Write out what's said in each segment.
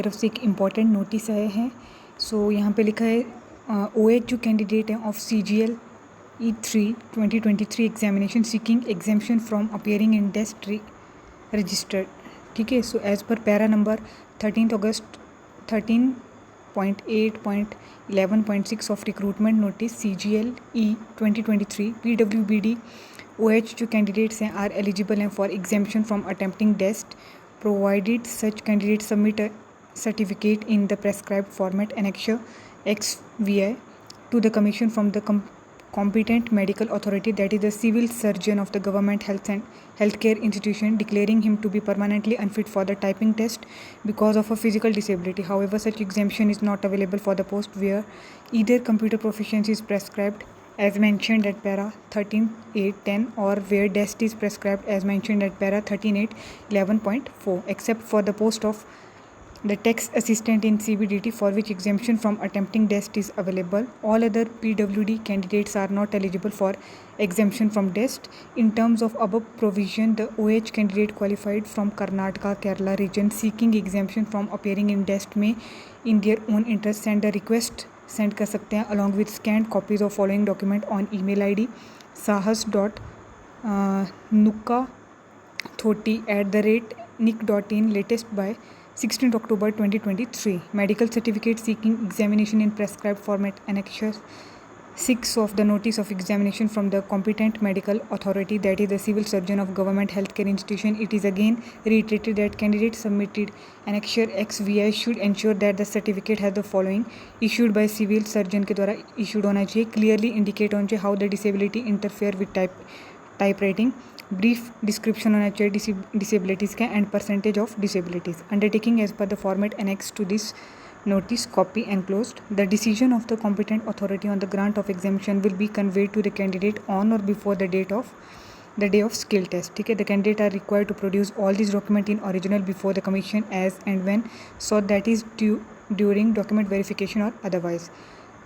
तरफ से एक इम्पॉर्टेंट नोटिस आया है। सो यहाँ पे लिखा है OH जो कैंडिडेट है of CGL E3 2023 examination seeking exemption from appearing in test registered. ठीक है, so as per para number 13 अगस्त 13.8.11.6 of recruitment notice CGL E 2023 PWBD OH जो कैंडिडेट्स हैं आर एलिजिबल हैं for exemption from attempting test provided such candidates submit a certificate in the prescribed format annexure XVI to the commission from the competent medical authority, that is the civil surgeon of the government healthcare institution, declaring him to be permanently unfit for the typing test because of a physical disability. However, such exemption is not available for the post where either computer proficiency is prescribed as mentioned at para 13.8.10 or where DEST is prescribed as mentioned at para 13.8.11.4 except for the post of the text assistant in CBDT for which exemption from attempting DEST is available. All other PWD candidates are not eligible for exemption from DEST. In terms of above provision, the OH candidate qualified from Karnataka, Kerala region seeking exemption from appearing in DEST may in their own interest send a request send कर सकते हैं along with scanned copies of following document on email ID sahas.nukkathotti@nic.in latest by 16th October 2023. Medical certificate seeking examination in prescribed format annexure 6 of the notice of examination from the competent medical authority, that is the civil surgeon of government healthcare institution. It is again reiterated that candidates submitted annexure XVI should ensure that the certificate has the following: issued by civil surgeon के द्वारा issued होना चाहिए, clearly indicate होना चाहिए how the disability interfere with typewriting, brief description होना चाहिए disabilities का and percentage of disabilities, undertaking as per the format annexed to this notice copy enclosed. The decision of the competent authority on the grant of exemption will be conveyed to the candidate on or before the day of skill test. ठीक है, the candidate are required to produce all these documents in original before the commission as and when sought, that is during document verification or otherwise.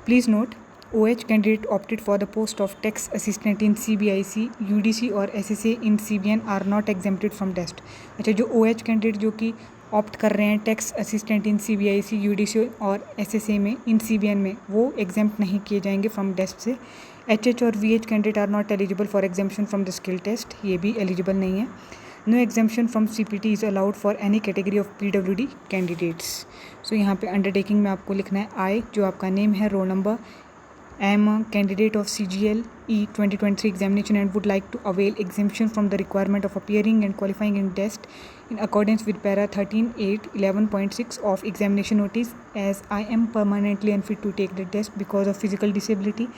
Please note, OH candidate opted for the post of text assistant in CBIC, UDC और SSA in CBN are not exempted from test. अच्छा, जो OH candidate जो कि opt कर रहे हैं text assistant in CBIC, UDC और SSA में इन CBN में, वो एग्जाम्प्ट नहीं किए जाएंगे फ्रॉम टेस्ट से. HH और VH candidate are not eligible for exemption from the skill test, ये भी एलिजिबल नहीं है. No exemption from CPT is allowed for any category of PWD candidates. So यहाँ पे अंडरटेकिंग में आपको लिखना है आई, जो आपका नेम है, roll number. I am a candidate of CGL E 2023 examination and would like to avail exemption from the requirement of appearing and qualifying in test in accordance with para 13.8.11.6 of examination notice, as I am permanently unfit to take the test because of physical disability.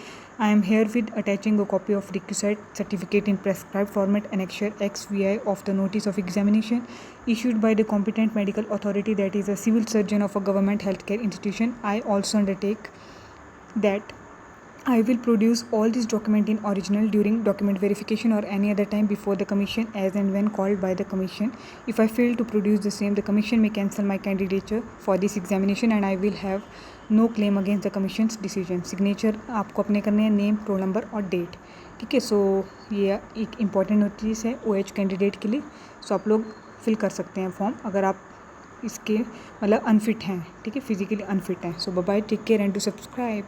I am herewith attaching a copy of requisite certificate in prescribed format annexure XVI of the notice of examination issued by the competent medical authority, that is a civil surgeon of a government healthcare institution. I also undertake that I will produce all these documents in original during document verification or any other time before the commission as and when called by the commission. If I fail to produce the same, the commission may cancel my candidature for this examination and I will have no claim against the commission's decision. Signature आपको अपने करने हैं, name, roll number और date. ठीक है, सो ये एक important notice है OH कैंडिडेट के लिए. सो आप लोग फिल कर सकते हैं फॉर्म अगर आप इसके मतलब अनफिट हैं. ठीक है, फिजिकली अनफिट हैं. So bye, take care and to subscribe.